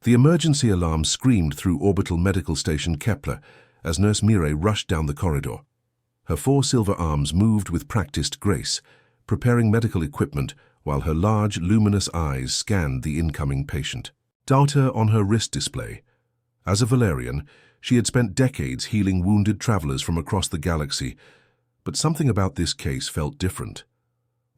The emergency alarm screamed through orbital medical station Kepler as Nurse Mireille rushed down the corridor. Her 4 silver arms moved with practiced grace, preparing medical equipment while her large, luminous eyes scanned the incoming patient. Data on her wrist display. As a Valerian, she had spent decades healing wounded travelers from across the galaxy, but something about this case felt different.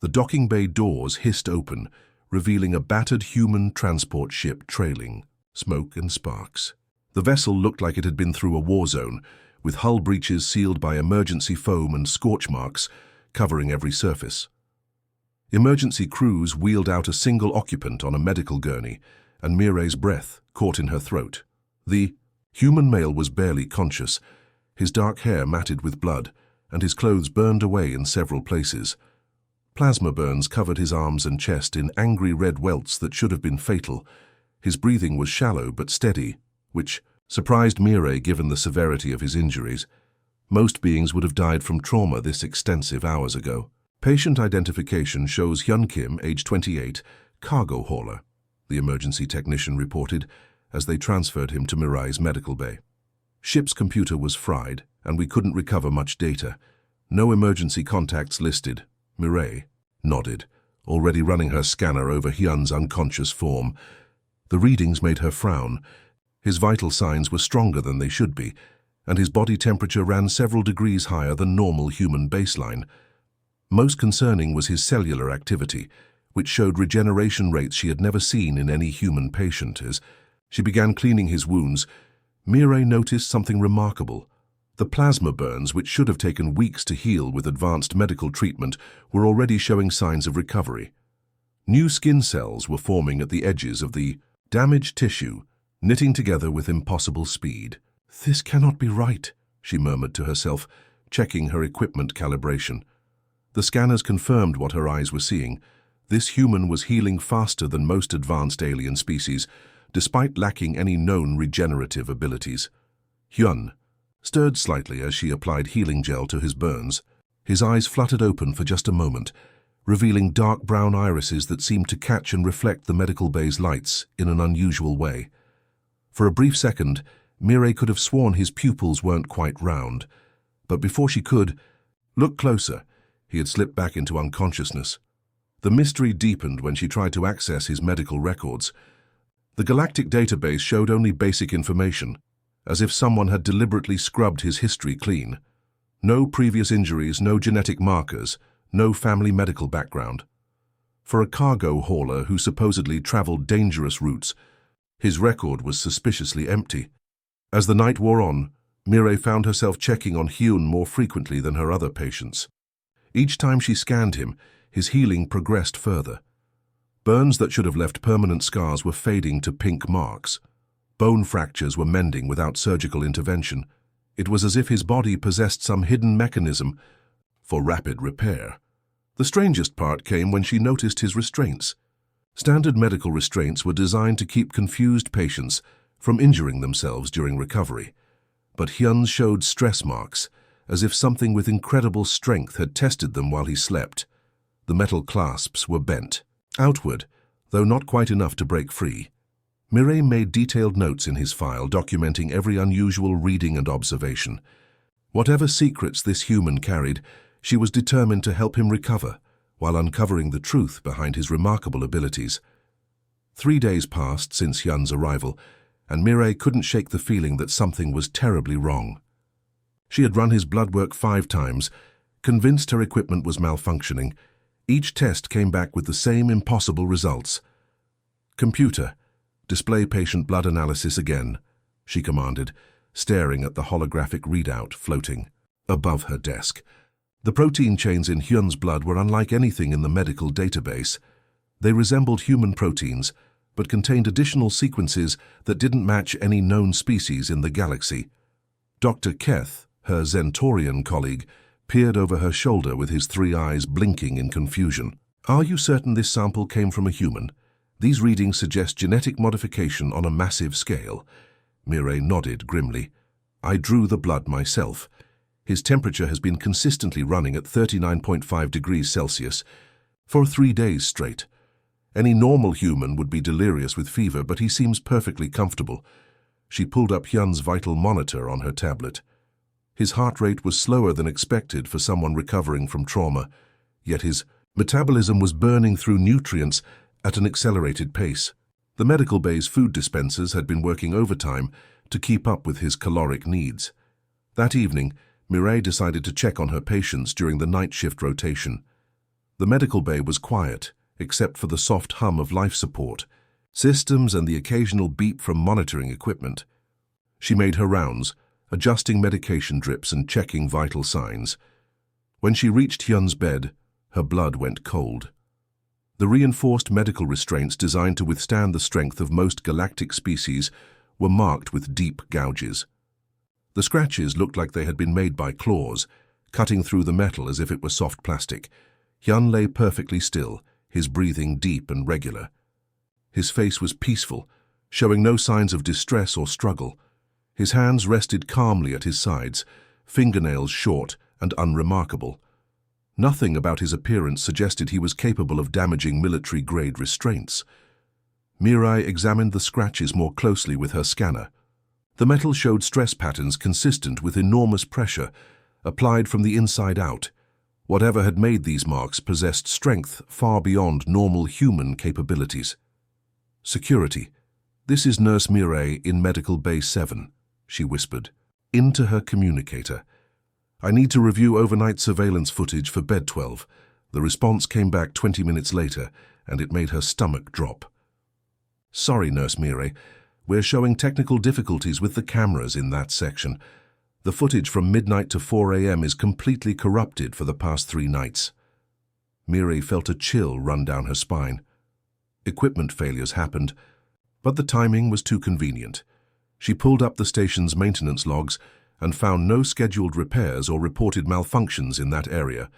The docking bay doors hissed open, revealing a battered human transport ship trailing, smoke and sparks. The vessel looked like it had been through a war zone, with hull breaches sealed by emergency foam and scorch marks covering every surface. Emergency crews wheeled out a single occupant on a medical gurney, and Mireille's breath caught in her throat. The human male was barely conscious, his dark hair matted with blood, and his clothes burned away in several places. Plasma burns covered his arms and chest in angry red welts that should have been fatal. His breathing was shallow but steady, which surprised Mireille given the severity of his injuries. Most beings would have died from trauma this extensive hours ago. Patient identification shows Hyun Kim, age 28, cargo hauler, the emergency technician reported as they transferred him to Mireille's medical bay. Ship's computer was fried, and we couldn't recover much data. No emergency contacts listed. Mireille nodded, already running her scanner over Hyun's unconscious form. The readings made her frown. His vital signs were stronger than they should be, and his body temperature ran several degrees higher than normal human baseline. Most concerning was his cellular activity, which showed regeneration rates she had never seen in any human patient. As she began cleaning his wounds, Mireille noticed something remarkable. The plasma burns, which should have taken weeks to heal with advanced medical treatment, were already showing signs of recovery. New skin cells were forming at the edges of the damaged tissue, knitting together with impossible speed. "This cannot be right," she murmured to herself, checking her equipment calibration. The scanners confirmed what her eyes were seeing. This human was healing faster than most advanced alien species, despite lacking any known regenerative abilities. Hyun stirred slightly as she applied healing gel to his burns. His eyes fluttered open for just a moment, revealing dark brown irises that seemed to catch and reflect the medical bay's lights in an unusual way. For a brief second, Mireille could have sworn his pupils weren't quite round, but before she could look closer, he had slipped back into unconsciousness. The mystery deepened when she tried to access his medical records. The galactic database showed only basic information, as if someone had deliberately scrubbed his history clean. No previous injuries, no genetic markers, no family medical background. For a cargo hauler who supposedly traveled dangerous routes, his record was suspiciously empty. As the night wore on, Mireille found herself checking on Hyun more frequently than her other patients. Each time she scanned him, his healing progressed further. Burns that should have left permanent scars were fading to pink marks. Bone fractures were mending without surgical intervention. It was as if his body possessed some hidden mechanism for rapid repair. The strangest part came when she noticed his restraints. Standard medical restraints were designed to keep confused patients from injuring themselves during recovery. But Hyun's showed stress marks, as if something with incredible strength had tested them while he slept. The metal clasps were bent outward, though not quite enough to break free. Mireille made detailed notes in his file documenting every unusual reading and observation. Whatever secrets this human carried, she was determined to help him recover, while uncovering the truth behind his remarkable abilities. 3 days passed since Hyun's arrival, and Mireille couldn't shake the feeling that something was terribly wrong. She had run his blood work 5 times, convinced her equipment was malfunctioning. Each test came back with the same impossible results. "Computer, display patient blood analysis again," she commanded, staring at the holographic readout floating above her desk. The protein chains in Hyun's blood were unlike anything in the medical database. They resembled human proteins, but contained additional sequences that didn't match any known species in the galaxy. Dr. Keth, her Zentorian colleague, peered over her shoulder with his 3 eyes blinking in confusion. "Are you certain this sample came from a human? These readings suggest genetic modification on a massive scale." Mireille nodded grimly. "I drew the blood myself. His temperature has been consistently running at 39.5 degrees Celsius for 3 days straight. Any normal human would be delirious with fever, but he seems perfectly comfortable. She pulled up Hyun's vital monitor on her tablet. His heart rate was slower than expected for someone recovering from trauma, yet his metabolism was burning through nutrients at an accelerated pace. The medical bay's food dispensers had been working overtime to keep up with his caloric needs. That evening, Mireille decided to check on her patients during the night shift rotation. The medical bay was quiet, except for the soft hum of life support systems and the occasional beep from monitoring equipment. She made her rounds, adjusting medication drips and checking vital signs. When she reached Hyun's bed, her blood went cold. The reinforced medical restraints designed to withstand the strength of most galactic species were marked with deep gouges. The scratches looked like they had been made by claws, cutting through the metal as if it were soft plastic. Hyun lay perfectly still, his breathing deep and regular. His face was peaceful, showing no signs of distress or struggle. His hands rested calmly at his sides, fingernails short and unremarkable. Nothing about his appearance suggested he was capable of damaging military-grade restraints. Mireille examined the scratches more closely with her scanner. The metal showed stress patterns consistent with enormous pressure, applied from the inside out. Whatever had made these marks possessed strength far beyond normal human capabilities. "Security. This is Nurse Mireille in Medical Bay 7, she whispered, into her communicator. "I need to review overnight surveillance footage for Bed 12. The response came back 20 minutes later, and it made her stomach drop. "Sorry, Nurse Mireille. We're showing technical difficulties with the cameras in that section. The footage from midnight to 4 a.m. is completely corrupted for the past 3 nights. Mireille felt a chill run down her spine. Equipment failures happened, but the timing was too convenient. She pulled up the station's maintenance logs and found no scheduled repairs or reported malfunctions in that area.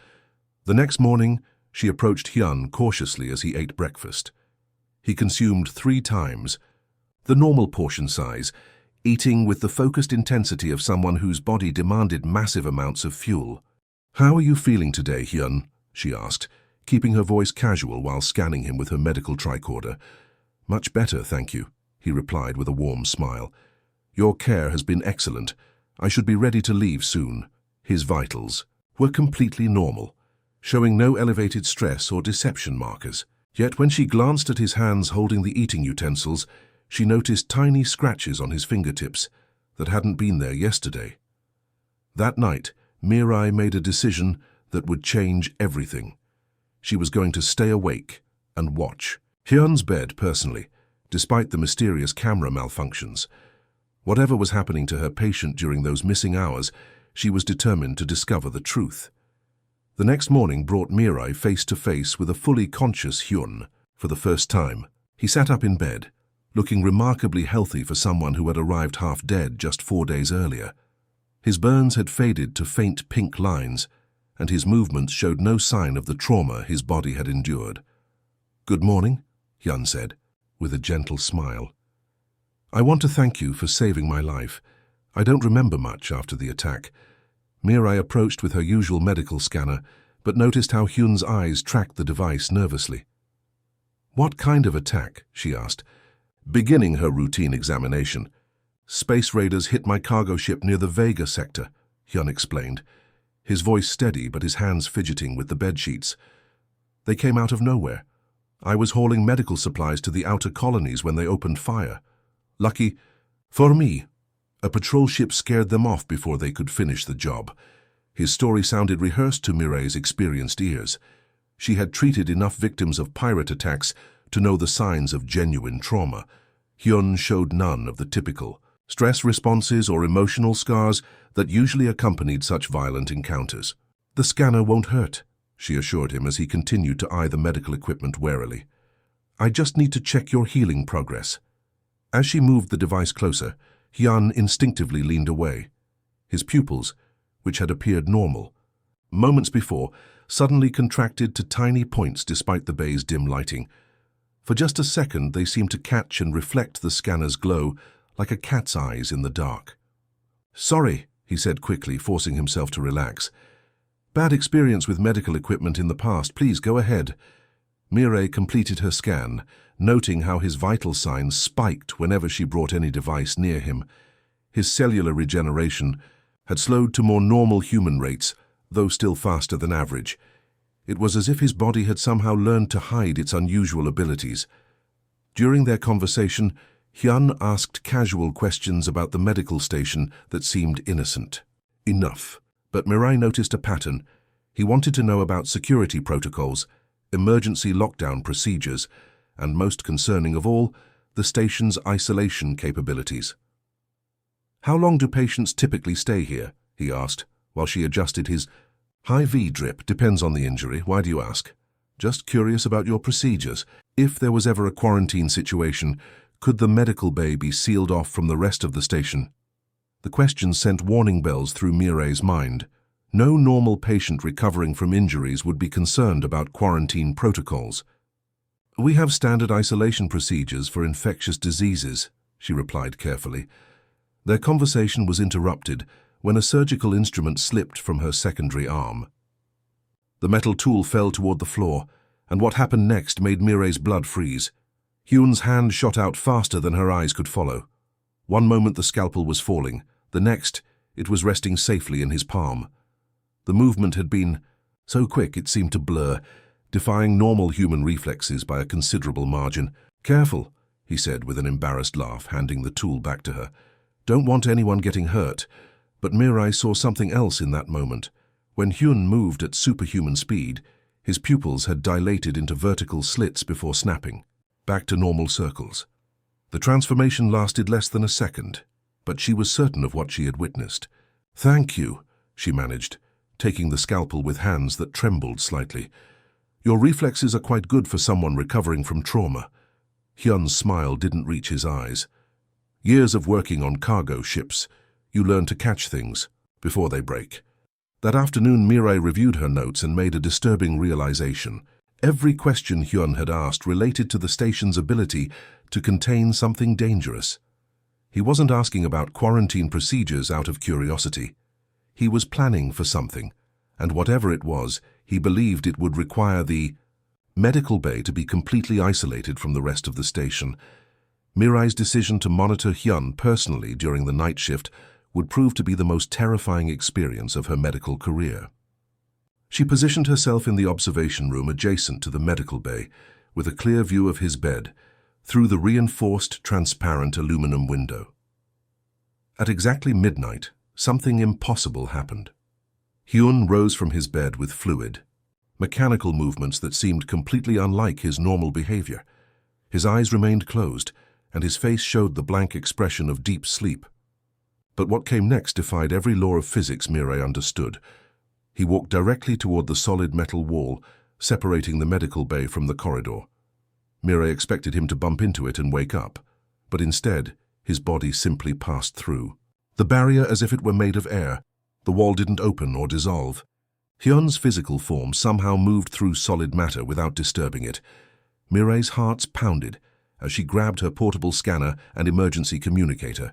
The next morning, she approached Hyun cautiously as he ate breakfast. He consumed 3 times, the normal portion size, eating with the focused intensity of someone whose body demanded massive amounts of fuel. "How are you feeling today, Hyun?" she asked, keeping her voice casual while scanning him with her medical tricorder. "Much better, thank you," he replied with a warm smile. "Your care has been excellent. I should be ready to leave soon." His vitals were completely normal, showing no elevated stress or deception markers. Yet when she glanced at his hands holding the eating utensils, she noticed tiny scratches on his fingertips that hadn't been there yesterday. That night, Mireille made a decision that would change everything. She was going to stay awake and watch Hyun's bed personally, despite the mysterious camera malfunctions. Whatever was happening to her patient during those missing hours, she was determined to discover the truth. The next morning brought Mireille face to face with a fully conscious Hyun for the first time. He sat up in bed, looking remarkably healthy for someone who had arrived half dead just 4 days earlier. His burns had faded to faint pink lines, and his movements showed no sign of the trauma his body had endured. "Good morning," Hyun said, with a gentle smile. "I want to thank you for saving my life. I don't remember much after the attack." Mireille approached with her usual medical scanner, but noticed how Hyun's eyes tracked the device nervously. "What kind of attack?" she asked, beginning her routine examination. "Space raiders hit my cargo ship near the Vega sector," Hyun explained, his voice steady but his hands fidgeting with the bedsheets. "They came out of nowhere. I was hauling medical supplies to the outer colonies when they opened fire. Lucky for me, a patrol ship scared them off before they could finish the job." His story sounded rehearsed to Mireille's experienced ears. She had treated enough victims of pirate attacks to know the signs of genuine trauma. Hyun showed none of the typical stress responses or emotional scars that usually accompanied such violent encounters. "The scanner won't hurt," she assured him as he continued to eye the medical equipment warily. "I just need to check your healing progress." As she moved the device closer, Hyun instinctively leaned away. His pupils, which had appeared normal moments before, suddenly contracted to tiny points despite the bay's dim lighting. For just a second, they seemed to catch and reflect the scanner's glow like a cat's eyes in the dark. "Sorry," he said quickly, forcing himself to relax. "Bad experience with medical equipment in the past. Please go ahead." Mireille completed her scan, noting how his vital signs spiked whenever she brought any device near him. His cellular regeneration had slowed to more normal human rates, though still faster than average. It was as if his body had somehow learned to hide its unusual abilities. During their conversation, Hyun asked casual questions about the medical station that seemed innocent. Enough. But Mirai noticed a pattern. He wanted to know about security protocols, emergency lockdown procedures, and most concerning of all, the station's isolation capabilities. "How long do patients typically stay here?" he asked, while she adjusted his IV drip. "Depends on the injury. Why do you ask?" "Just curious about your procedures. If there was ever a quarantine situation, could the medical bay be sealed off from the rest of the station?" The question sent warning bells through Mireille's mind. No normal patient recovering from injuries would be concerned about quarantine protocols. "We have standard isolation procedures for infectious diseases," she replied carefully. Their conversation was interrupted when a surgical instrument slipped from her secondary arm. The metal tool fell toward the floor, and what happened next made Mireille's blood freeze. Hyun's hand shot out faster than her eyes could follow. One moment the scalpel was falling, the next it was resting safely in his palm. The movement had been so quick it seemed to blur, defying normal human reflexes by a considerable margin. "Careful," he said with an embarrassed laugh, handing the tool back to her. "Don't want anyone getting hurt." But Mireille saw something else in that moment. When Hyun moved at superhuman speed, his pupils had dilated into vertical slits before snapping, back to normal circles. The transformation lasted less than a second, but she was certain of what she had witnessed. "Thank you," she managed, taking the scalpel with hands that trembled slightly. "Your reflexes are quite good for someone recovering from trauma." Hyun's smile didn't reach his eyes. "Years of working on cargo ships, you learn to catch things before they break." That afternoon, Mireille reviewed her notes and made a disturbing realization. Every question Hyun had asked related to the station's ability to contain something dangerous. He wasn't asking about quarantine procedures out of curiosity. He was planning for something, and whatever it was, he believed it would require the medical bay to be completely isolated from the rest of the station. Mireille's decision to monitor Hyun personally during the night shift would prove to be the most terrifying experience of her medical career. She positioned herself in the observation room adjacent to the medical bay, with a clear view of his bed, through the reinforced, transparent aluminum window. At exactly midnight, something impossible happened. Hyun rose from his bed with fluid, mechanical movements that seemed completely unlike his normal behavior. His eyes remained closed, and his face showed the blank expression of deep sleep. But what came next defied every law of physics Mireille understood. He walked directly toward the solid metal wall, separating the medical bay from the corridor. Mireille expected him to bump into it and wake up, but instead, his body simply passed through. The barrier as if it were made of air. The wall didn't open or dissolve. Hyun's physical form somehow moved through solid matter without disturbing it. Mireille's heart pounded as she grabbed her portable scanner and emergency communicator.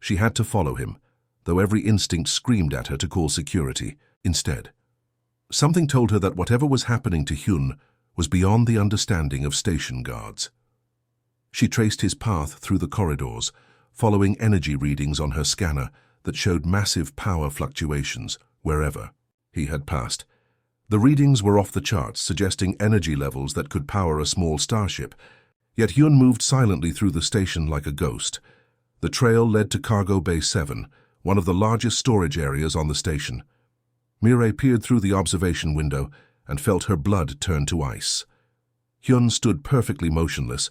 She had to follow him, though every instinct screamed at her to call security instead. Something told her that whatever was happening to Hyun was beyond the understanding of station guards. She traced his path through the corridors, following energy readings on her scanner that showed massive power fluctuations wherever he had passed. The readings were off the charts, suggesting energy levels that could power a small starship, yet Hyun moved silently through the station like a ghost. The trail led to Cargo Bay 7, one of the largest storage areas on the station. Mireille peered through the observation window and felt her blood turn to ice. Hyun stood perfectly motionless,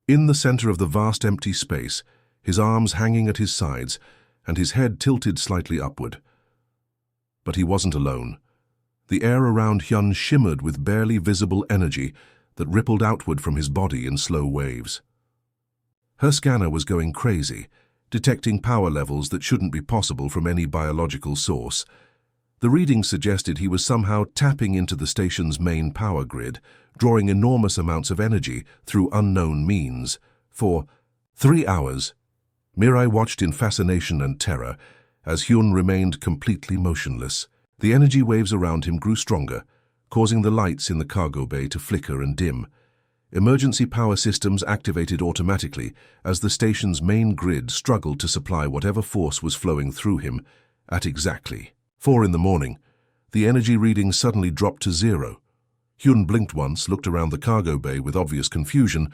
in the center of the vast empty space, his arms hanging at his sides and his head tilted slightly upward. But he wasn't alone. The air around Hyun shimmered with barely visible energy that rippled outward from his body in slow waves. Her scanner was going crazy, detecting power levels that shouldn't be possible from any biological source. The readings suggested he was somehow tapping into the station's main power grid, drawing enormous amounts of energy through unknown means. For 3 hours, Mireille watched in fascination and terror as Hyun remained completely motionless. The energy waves around him grew stronger, causing the lights in the cargo bay to flicker and dim. Emergency power systems activated automatically as the station's main grid struggled to supply whatever force was flowing through him at exactly 4 in the morning. The energy reading suddenly dropped to 0. Hyun blinked once, looked around the cargo bay with obvious confusion,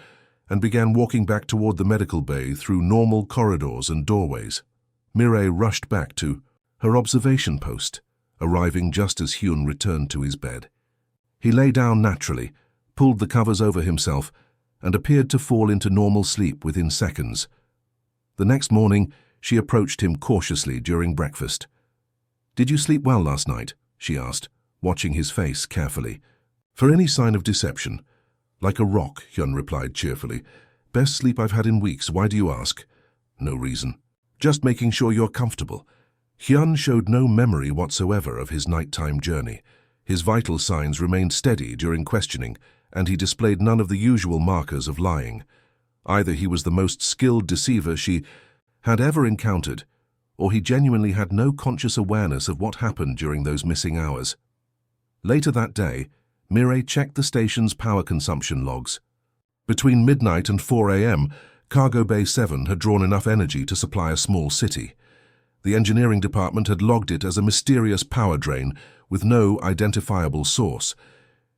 and began walking back toward the medical bay through normal corridors and doorways. Mireille rushed back to her observation post, arriving just as Hyun returned to his bed. He lay down naturally, pulled the covers over himself, and appeared to fall into normal sleep within seconds. The next morning, she approached him cautiously during breakfast. "Did you sleep well last night?" she asked, watching his face carefully. "For any sign of deception." "Like a rock," Hyun replied cheerfully. "Best sleep I've had in weeks. Why do you ask?" "No reason. Just making sure you're comfortable." Hyun showed no memory whatsoever of his nighttime journey. His vital signs remained steady during questioning, and he displayed none of the usual markers of lying. Either he was the most skilled deceiver she had ever encountered, or he genuinely had no conscious awareness of what happened during those missing hours. Later that day, Mireille checked the station's power consumption logs. Between midnight and 4 a.m., Cargo Bay 7 had drawn enough energy to supply a small city. The engineering department had logged it as a mysterious power drain with no identifiable source.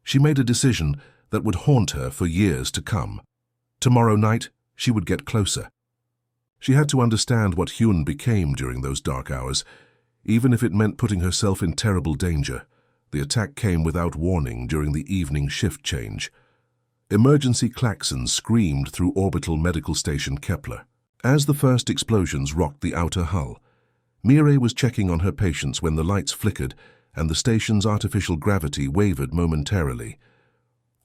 She made a decision that would haunt her for years to come. Tomorrow night, she would get closer. She had to understand what Hyun became during those dark hours, even if it meant putting herself in terrible danger. The attack came without warning during the evening shift change. Emergency klaxons screamed through orbital medical station Kepler. As the first explosions rocked the outer hull, Mireille was checking on her patients when the lights flickered and the station's artificial gravity wavered momentarily.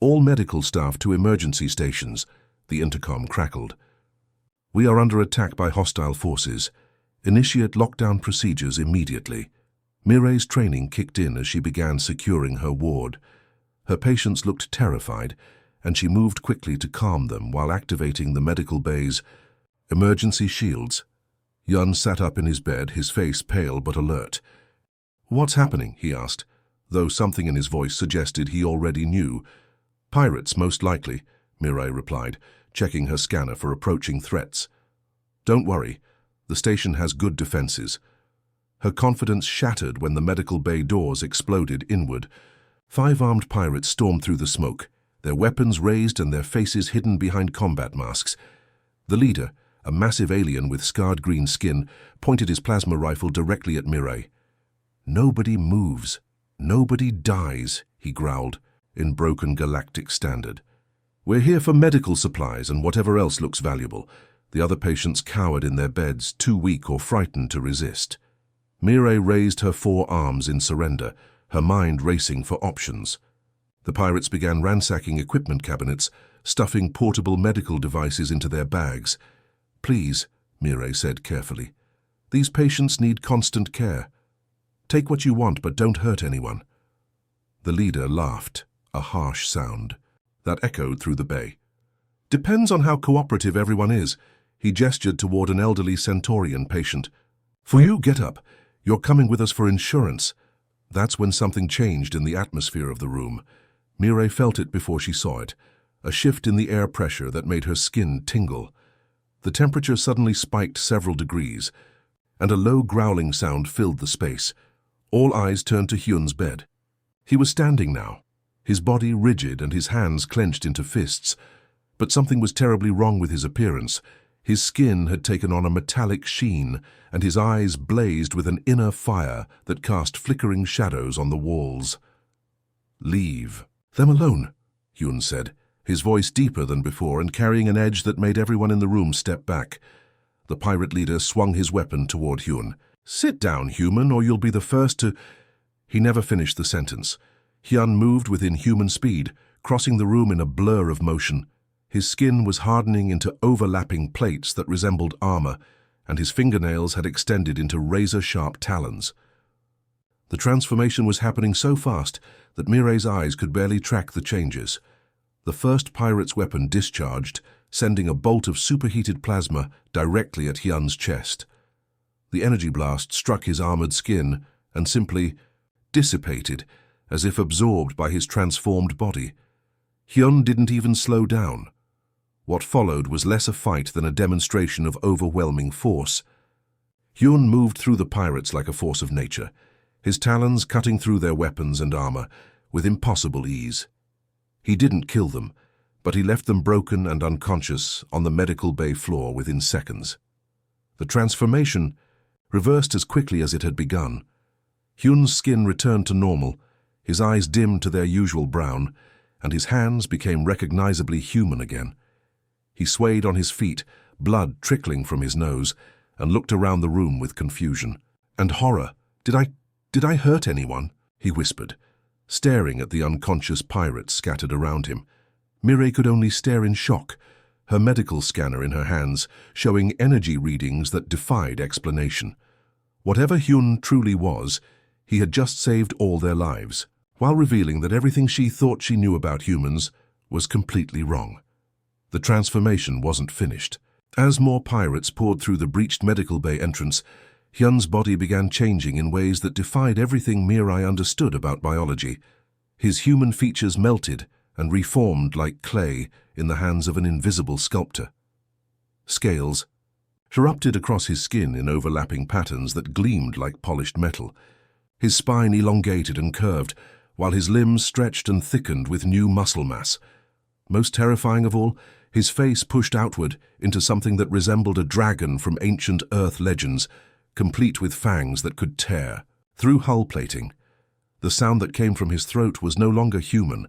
"All medical staff to emergency stations," the intercom crackled. "We are under attack by hostile forces. Initiate lockdown procedures immediately." Mireille's training kicked in as she began securing her ward. Her patients looked terrified, and she moved quickly to calm them while activating the medical bay's emergency shields. Hyun sat up in his bed, his face pale but alert. "What's happening?" he asked, though something in his voice suggested he already knew. "Pirates, most likely," Mireille replied, checking her scanner for approaching threats. "Don't worry, the station has good defenses." Her confidence shattered when the medical bay doors exploded inward. 5 armed pirates stormed through the smoke, their weapons raised and their faces hidden behind combat masks. The leader, a massive alien with scarred green skin, pointed his plasma rifle directly at Mireille. "Nobody moves. Nobody dies," he growled, in broken galactic standard. "We're here for medical supplies and whatever else looks valuable." The other patients cowered in their beds, too weak or frightened to resist. Mireille raised her 4 arms in surrender, her mind racing for options. The pirates began ransacking equipment cabinets, stuffing portable medical devices into their bags. "Please," Mireille said carefully, "these patients need constant care. Take what you want, but don't hurt anyone." The leader laughed, a harsh sound that echoed through the bay. "Depends on how cooperative everyone is." He gestured toward an elderly Centaurian patient. "For you, get up. You're coming with us for insurance." That's when something changed in the atmosphere of the room. Mireille felt it before she saw it, a shift in the air pressure that made her skin tingle. The temperature suddenly spiked several degrees, and a low growling sound filled the space. All eyes turned to Hyun's bed. He was standing now, his body rigid and his hands clenched into fists. But something was terribly wrong with his appearance. His skin had taken on a metallic sheen, and his eyes blazed with an inner fire that cast flickering shadows on the walls. "Leave them alone," Hyun said, his voice deeper than before and carrying an edge that made everyone in the room step back. The pirate leader swung his weapon toward Hyun. "Sit down, human, or you'll be the first to—" He never finished the sentence. Hyun moved within human speed, crossing the room in a blur of motion. His skin was hardening into overlapping plates that resembled armor, and his fingernails had extended into razor-sharp talons. The transformation was happening so fast that Mireille's eyes could barely track the changes. The first pirate's weapon discharged, sending a bolt of superheated plasma directly at Hyun's chest. The energy blast struck his armored skin and simply dissipated as if absorbed by his transformed body. Hyun didn't even slow down. What followed was less a fight than a demonstration of overwhelming force. Hyun moved through the pirates like a force of nature, his talons cutting through their weapons and armor with impossible ease. He didn't kill them, but he left them broken and unconscious on the medical bay floor within seconds. The transformation reversed as quickly as it had begun. Hyun's skin returned to normal, his eyes dimmed to their usual brown, and his hands became recognizably human again. He swayed on his feet, blood trickling from his nose, and looked around the room with confusion and horror. Did I hurt anyone?" he whispered, staring at the unconscious pirates scattered around him. Mireille could only stare in shock, her medical scanner in her hands, showing energy readings that defied explanation. Whatever Hyun truly was, he had just saved all their lives, while revealing that everything she thought she knew about humans was completely wrong. The transformation wasn't finished. As more pirates poured through the breached medical bay entrance, Hyun's body began changing in ways that defied everything Mireille understood about biology. His human features melted and reformed like clay in the hands of an invisible sculptor. Scales erupted across his skin in overlapping patterns that gleamed like polished metal. His spine elongated and curved, while his limbs stretched and thickened with new muscle mass. Most terrifying of all, his face pushed outward into something that resembled a dragon from ancient Earth legends, complete with fangs that could tear through hull plating. The sound that came from his throat was no longer human.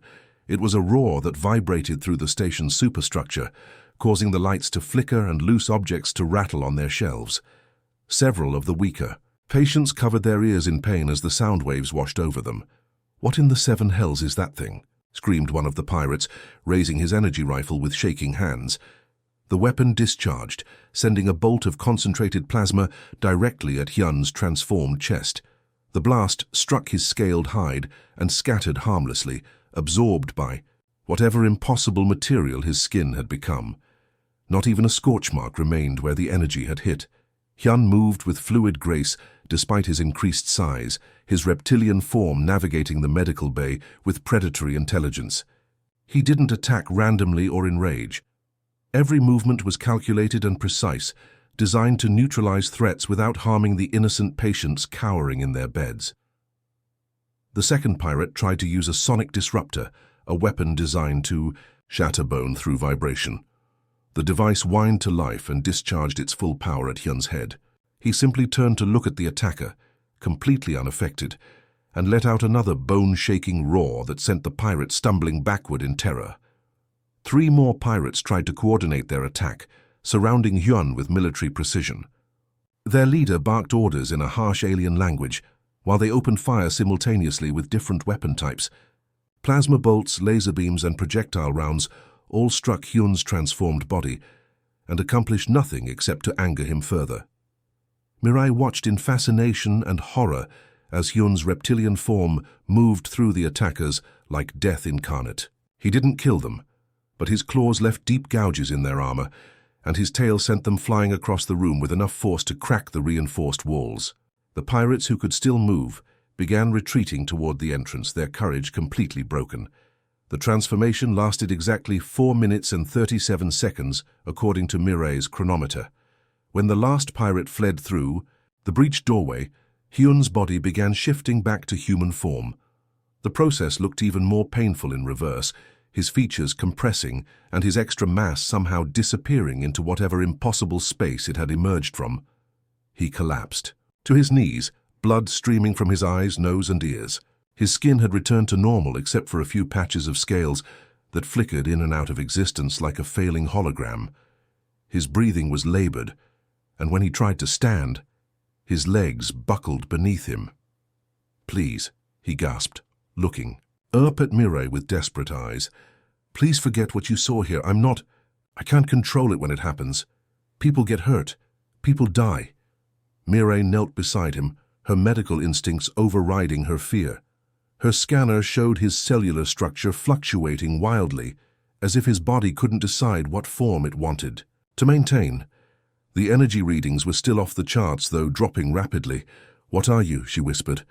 It was a roar that vibrated through the station's superstructure, causing the lights to flicker and loose objects to rattle on their shelves. Several of the weaker patients covered their ears in pain as the sound waves washed over them. "What in the seven hells is that thing?" screamed one of the pirates, raising his energy rifle with shaking hands. The weapon discharged, sending a bolt of concentrated plasma directly at Hyun's transformed chest. The blast struck his scaled hide and scattered harmlessly, absorbed by whatever impossible material his skin had become. Not even a scorch mark remained where the energy had hit. Hyun moved with fluid grace despite his increased size, his reptilian form navigating the medical bay with predatory intelligence. He didn't attack randomly or in rage. Every movement was calculated and precise, designed to neutralize threats without harming the innocent patients cowering in their beds. The second pirate tried to use a sonic disruptor, a weapon designed to shatter bone through vibration. The device whined to life and discharged its full power at Hyun's head. He simply turned to look at the attacker, completely unaffected, and let out another bone-shaking roar that sent the pirate stumbling backward in terror. 3 more pirates tried to coordinate their attack, surrounding Hyun with military precision. Their leader barked orders in a harsh alien language, while they opened fire simultaneously with different weapon types. Plasma bolts, laser beams, and projectile rounds all struck Hyun's transformed body and accomplished nothing except to anger him further. Mireille watched in fascination and horror as Hyun's reptilian form moved through the attackers like death incarnate. He didn't kill them, but his claws left deep gouges in their armor, and his tail sent them flying across the room with enough force to crack the reinforced walls. The pirates who could still move began retreating toward the entrance, their courage completely broken. The transformation lasted exactly 4 minutes and 37 seconds, according to Mireille's chronometer. When the last pirate fled through the breached doorway, Hyun's body began shifting back to human form. The process looked even more painful in reverse, his features compressing and his extra mass somehow disappearing into whatever impossible space it had emerged from. He collapsed. To his knees, blood streaming from his eyes, nose, and ears. His skin had returned to normal except for a few patches of scales that flickered in and out of existence like a failing hologram. His breathing was labored, and when he tried to stand, his legs buckled beneath him. "Please," he gasped, looking up at Mireille with desperate eyes. "Please forget what you saw here. I can't control it when it happens. People get hurt. People die." Mireille knelt beside him, her medical instincts overriding her fear. Her scanner showed his cellular structure fluctuating wildly, as if his body couldn't decide what form it wanted to maintain. The energy readings were still off the charts, though dropping rapidly. "What are you?" she whispered,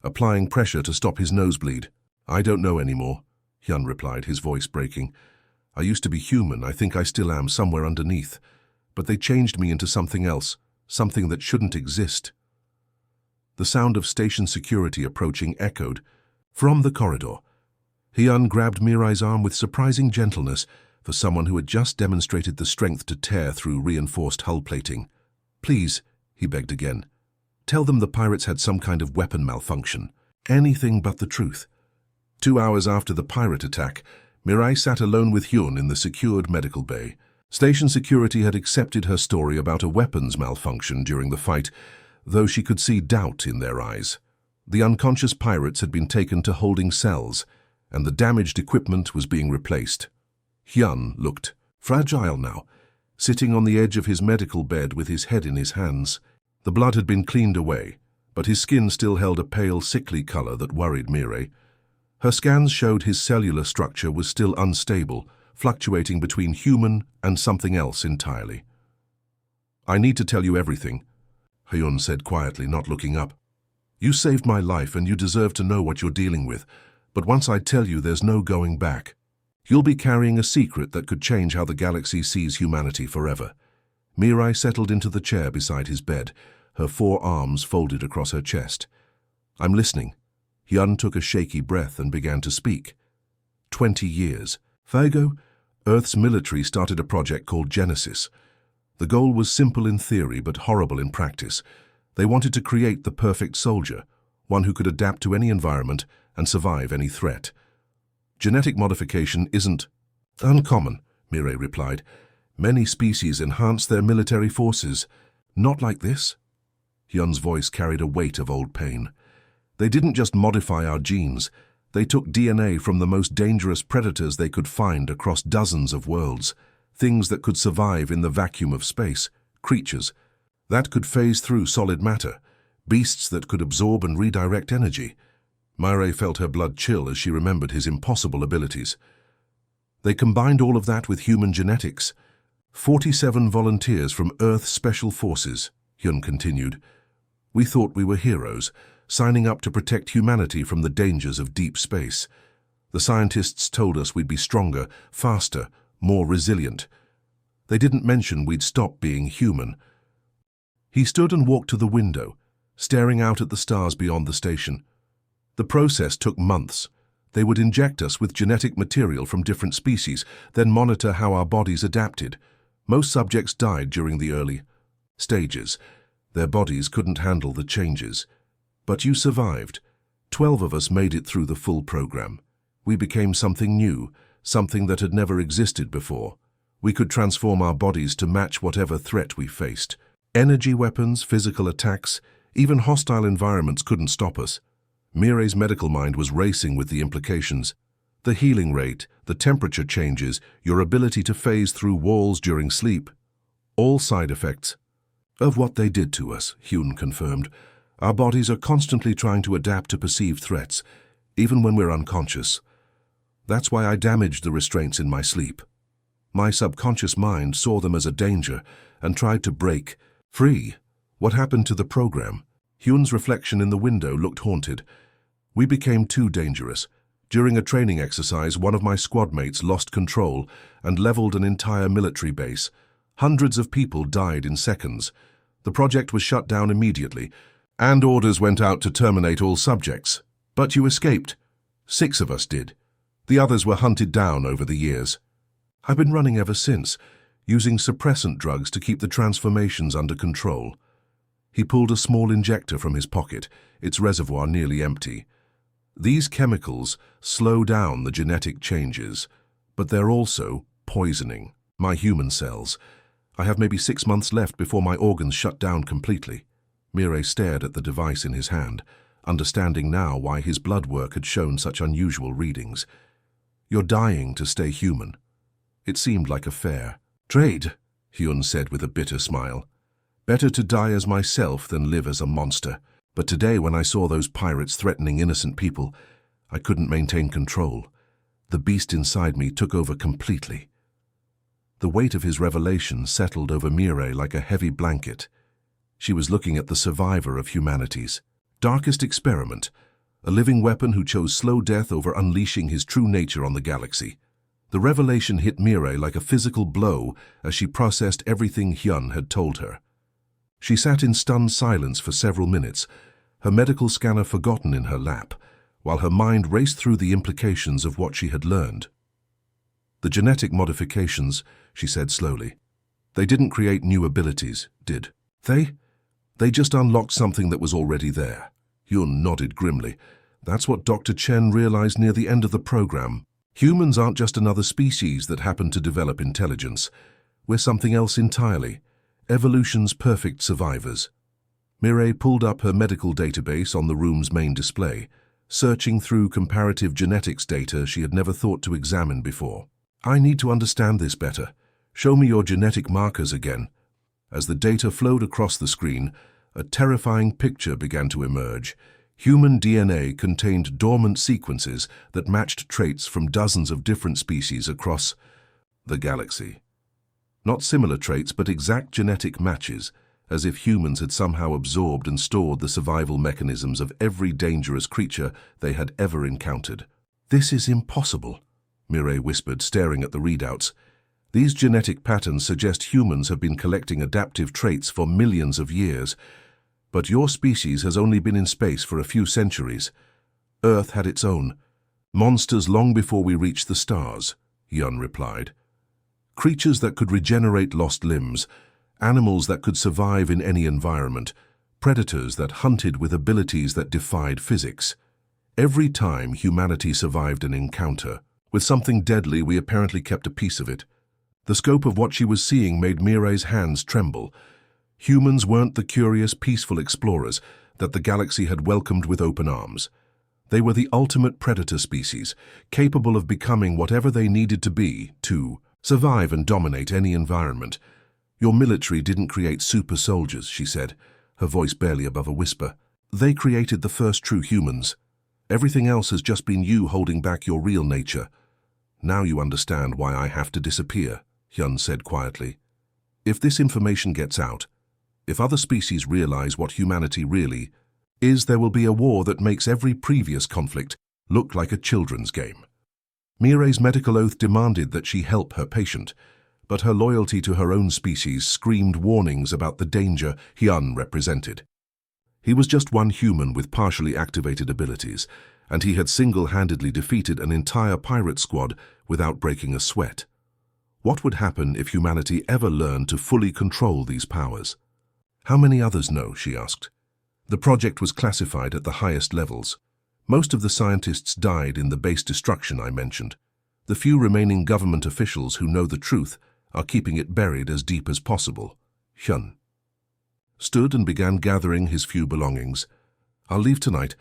applying pressure to stop his nosebleed. I don't know anymore, Hyun replied, his voice breaking. I used to be human, I think I still am somewhere underneath. But they changed me into something else, something that shouldn't exist. The sound of station security approaching echoed from the corridor. Hyun grabbed Mirai's arm with surprising gentleness for someone who had just demonstrated the strength to tear through reinforced hull plating. Please, he begged again. Tell them the pirates had some kind of weapon malfunction. Anything but the truth. 2 hours after the pirate attack, Mirai sat alone with Hyun in the secured medical bay. Station security had accepted her story about a weapons malfunction during the fight, though she could see doubt in their eyes. The unconscious pirates had been taken to holding cells, and the damaged equipment was being replaced. Hyun looked fragile now, sitting on the edge of his medical bed with his head in his hands. The blood had been cleaned away, but his skin still held a pale, sickly color that worried Mirai. Her scans showed his cellular structure was still unstable, fluctuating between human and something else entirely. I need to tell you everything, Hyun said quietly, not looking up. You saved my life and you deserve to know what you're dealing with, but once I tell you, there's no going back. You'll be carrying a secret that could change how the galaxy sees humanity forever. Mirai settled into the chair beside his bed, her 4 arms folded across her chest. I'm listening. Hyun took a shaky breath and began to speak. 20 years. Fago, Earth's military started a project called Genesis. The goal was simple in theory but horrible in practice. They wanted to create the perfect soldier, one who could adapt to any environment and survive any threat. Genetic modification isn't uncommon, Mirai replied. Many species enhance their military forces. Not like this. Hyun's voice carried a weight of old pain. They didn't just modify our genes. They took DNA from the most dangerous predators they could find across dozens of worlds. Things that could survive in the vacuum of space. Creatures that could phase through solid matter. Beasts that could absorb and redirect energy. Mirai felt her blood chill as she remembered his impossible abilities. They combined all of that with human genetics. 47 volunteers from Earth Special Forces, Hyun continued. We thought we were heroes, signing up to protect humanity from the dangers of deep space. The scientists told us we'd be stronger, faster, more resilient. They didn't mention we'd stop being human. He stood and walked to the window, staring out at the stars beyond the station. The process took months. They would inject us with genetic material from different species, then monitor how our bodies adapted. Most subjects died during the early stages. Their bodies couldn't handle the changes. But you survived. 12 of us made it through the full program. We became something new, something that had never existed before. We could transform our bodies to match whatever threat we faced. Energy weapons, physical attacks, even hostile environments couldn't stop us. Mirai's medical mind was racing with the implications. The healing rate, the temperature changes, your ability to phase through walls during sleep. All side effects of what they did to us, Hyun confirmed. Our bodies are constantly trying to adapt to perceived threats, even when we're unconscious. That's why I damaged the restraints in my sleep. My subconscious mind saw them as a danger and tried to break free. What happened to the program? Hyun's reflection in the window looked haunted. We became too dangerous. During a training exercise, one of my squad mates lost control and leveled an entire military base. Hundreds of people died in seconds. The project was shut down immediately, and orders went out to terminate all subjects. But you escaped. 6 of us did. The others were hunted down over the years. I've been running ever since, using suppressant drugs to keep the transformations under control. He pulled a small injector from his pocket, its reservoir nearly empty. These chemicals slow down the genetic changes, but they're also poisoning my human cells. I have maybe 6 months left before my organs shut down completely. Mirai stared at the device in his hand, understanding now why his blood work had shown such unusual readings. You're dying to stay human. It seemed like a fair trade, Hyun said with a bitter smile. Better to die as myself than live as a monster. But today, when I saw those pirates threatening innocent people, I couldn't maintain control. The beast inside me took over completely. The weight of his revelation settled over Mirai like a heavy blanket. She was looking at the survivor of humanity's darkest experiment, a living weapon who chose slow death over unleashing his true nature on the galaxy. The revelation hit Mirai like a physical blow as she processed everything Hyun had told her. She sat in stunned silence for several minutes, her medical scanner forgotten in her lap, while her mind raced through the implications of what she had learned. "The genetic modifications," she said slowly. "They didn't create new abilities, did they? They just unlocked something that was already there." Hyun nodded grimly. "That's what Dr. Chen realized near the end of the program. Humans aren't just another species that happened to develop intelligence. We're something else entirely. Evolution's perfect survivors." Mirai pulled up her medical database on the room's main display, searching through comparative genetics data she had never thought to examine before. "I need to understand this better. Show me your genetic markers again." As the data flowed across the screen, a terrifying picture began to emerge. Human DNA contained dormant sequences that matched traits from dozens of different species across the galaxy. Not similar traits, but exact genetic matches, as if humans had somehow absorbed and stored the survival mechanisms of every dangerous creature they had ever encountered. "This is impossible," Mirai whispered, staring at the readouts. "These genetic patterns suggest humans have been collecting adaptive traits for millions of years. But your species has only been in space for a few centuries. Earth had its own monsters long before we reached the stars," Hyun replied. "Creatures that could regenerate lost limbs, animals that could survive in any environment, predators that hunted with abilities that defied physics. Every time humanity survived an encounter with something deadly, we apparently kept a piece of it." The scope of what she was seeing made Mirai's hands tremble. Humans weren't the curious, peaceful explorers that the galaxy had welcomed with open arms. They were the ultimate predator species, capable of becoming whatever they needed to be to survive and dominate any environment. "Your military didn't create super soldiers," she said, her voice barely above a whisper. "They created the first true humans. Everything else has just been you holding back your real nature." "Now you understand why I have to disappear," Hyun said quietly. "If this information gets out, if other species realize what humanity really is, there will be a war that makes every previous conflict look like a children's game." Mirai's medical oath demanded that she help her patient, but her loyalty to her own species screamed warnings about the danger Hyun represented. He was just one human with partially activated abilities, and he had single-handedly defeated an entire pirate squad without breaking a sweat. What would happen if humanity ever learned to fully control these powers? "How many others know?" she asked. The project was classified at the highest levels. Most of the scientists died in the base destruction I mentioned. The few remaining government officials who know the truth are keeping it buried as deep as possible. Hyun stood and began gathering his few belongings. "I'll leave tonight.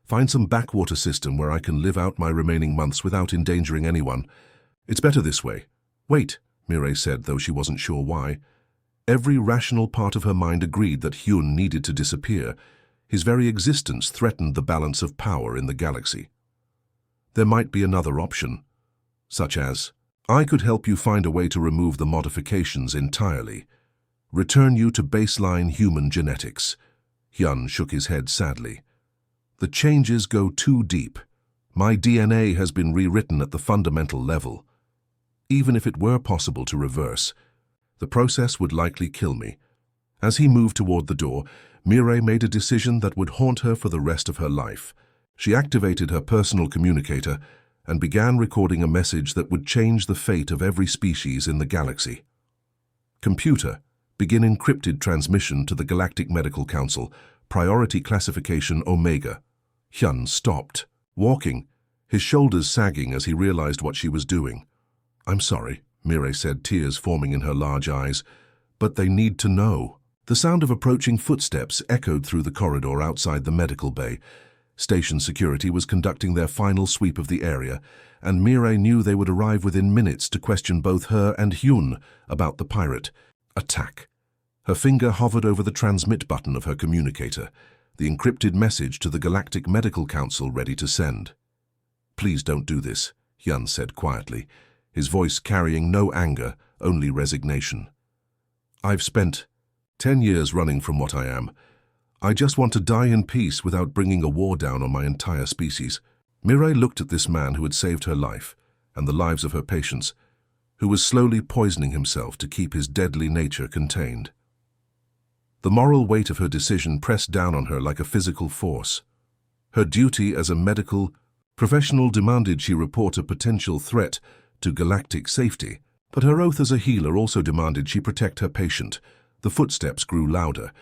Find some backwater system where I can live out my remaining months without endangering anyone. It's better this way." "Wait," Mirai said, though she wasn't sure why. Every rational part of her mind agreed that Hyun needed to disappear. His very existence threatened the balance of power in the galaxy. There might be another option, such as, "I could help you find a way to remove the modifications entirely. Return you to baseline human genetics." Hyun shook his head sadly. "The changes go too deep. My DNA has been rewritten at the fundamental level. Even if it were possible to reverse, the process would likely kill me." As he moved toward the door, Mirai made a decision that would haunt her for the rest of her life. She activated her personal communicator and began recording a message that would change the fate of every species in the galaxy. "Computer, begin encrypted transmission to the Galactic Medical Council, priority classification Omega." Hyun stopped, walking, his shoulders sagging as he realized what she was doing. "I'm sorry," Mirai said, tears forming in her large eyes, "but they need to know." The sound of approaching footsteps echoed through the corridor outside the medical bay. Station security was conducting their final sweep of the area, and Mirai knew they would arrive within minutes to question both her and Hyun about the pirate attack. Her finger hovered over the transmit button of her communicator, the encrypted message to the Galactic Medical Council ready to send. "Please don't do this," Hyun said quietly, his voice carrying no anger, only resignation. "I've spent 10 years running from what I am. I just want to die in peace without bringing a war down on my entire species. Mirai looked at this man who had saved her life and the lives of her patients, who was slowly poisoning himself to keep his deadly nature contained. The moral weight of her decision pressed down on her like a physical force. Her duty as a medical professional demanded she report a potential threat to galactic safety, but her oath as a healer also demanded she protect her patient. The footsteps grew louder.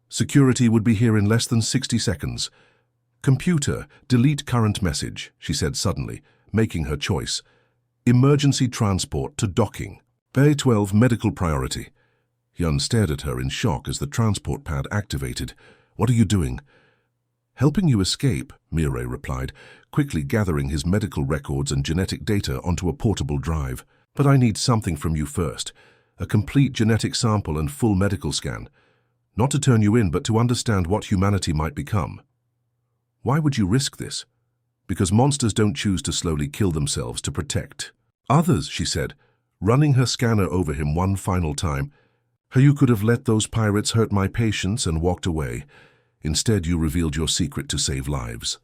Security would be here in less than 60 seconds. Computer, delete current message, she said suddenly, making her choice. Emergency transport to docking. Bay 12 medical priority. Hyun stared at her in shock as the transport pad activated. What are you doing? Helping you escape, Mirai replied, quickly gathering his medical records and genetic data onto a portable drive. But I need something from you first. A complete genetic sample and full medical scan. Not to turn you in, but to understand what humanity might become. Why would you risk this? Because monsters don't choose to slowly kill themselves to protect others, she said, running her scanner over him one final time. You could have let those pirates hurt my patients and walked away. Instead, you revealed your secret to save lives.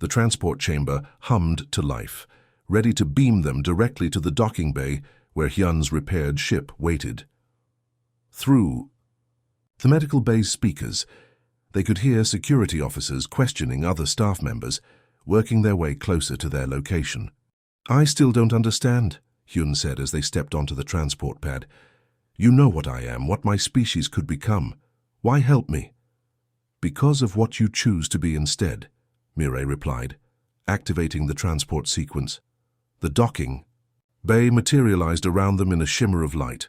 The transport chamber hummed to life, ready to beam them directly to the docking bay where Hyun's repaired ship waited. Through the medical bay's speakers, they could hear security officers questioning other staff members, working their way closer to their location. I still don't understand, Hyun said as they stepped onto the transport pad. You know what I am, what my species could become. Why help me? Because of what you choose to be instead, Mirai replied, activating the transport sequence. The docking bay materialized around them in a shimmer of light.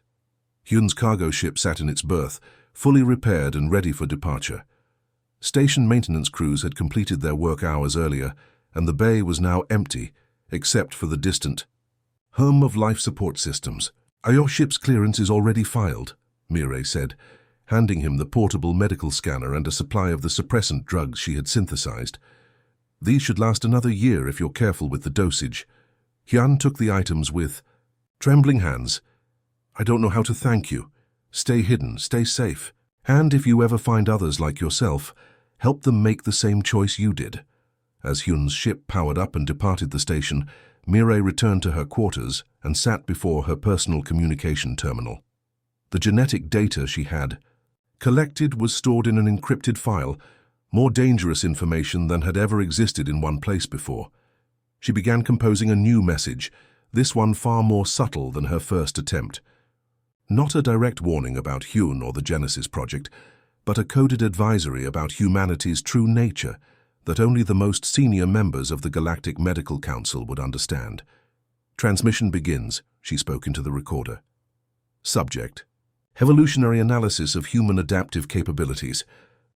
Hyun's cargo ship sat in its berth, fully repaired and ready for departure. Station maintenance crews had completed their work hours earlier, and the bay was now empty, except for the distant hum of life support systems. Your ship's clearance is already filed, Mirai said, handing him the portable medical scanner and a supply of the suppressant drugs she had synthesized. These should last another year if you're careful with the dosage. Hyun took the items with trembling hands. I don't know how to thank you. Stay hidden, stay safe, and if you ever find others like yourself, help them make the same choice you did. As Hyun's ship powered up and departed the station, Mirai returned to her quarters and sat before her personal communication terminal. The genetic data she had collected was stored in an encrypted file, more dangerous information than had ever existed in one place before. She began composing a new message, this one far more subtle than her first attempt. Not a direct warning about Hyun or the Genesis Project, but a coded advisory about humanity's true nature that only the most senior members of the Galactic Medical Council would understand. Transmission begins, she spoke into the recorder. Subject: evolutionary analysis of human adaptive capabilities.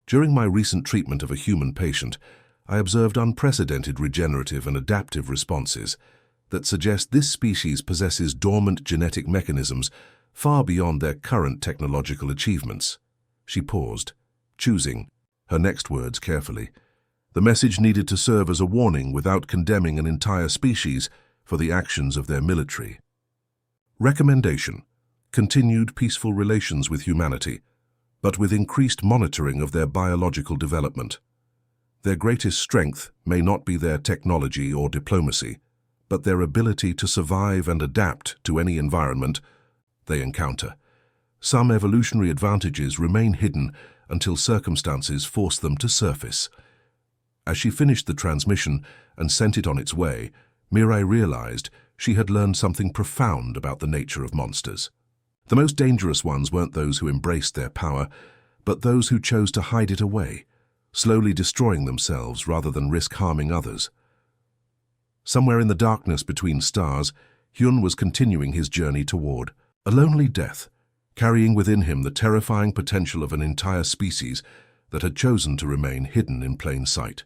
During my recent treatment of a human patient, I observed unprecedented regenerative and adaptive responses that suggest this species possesses dormant genetic mechanisms far beyond their current technological achievements. She paused, choosing her next words carefully. The message needed to serve as a warning without condemning an entire species for the actions of their military. Recommendation: continued peaceful relations with humanity, but with increased monitoring of their biological development. Their greatest strength may not be their technology or diplomacy, but their ability to survive and adapt to any environment they encounter. Some evolutionary advantages remain hidden until circumstances force them to surface. As she finished the transmission and sent it on its way, Mirai realized she had learned something profound about the nature of monsters. The most dangerous ones weren't those who embraced their power, but those who chose to hide it away, slowly destroying themselves rather than risk harming others. Somewhere in the darkness between stars, Hyun was continuing his journey toward a lonely death, carrying within him the terrifying potential of an entire species that had chosen to remain hidden in plain sight.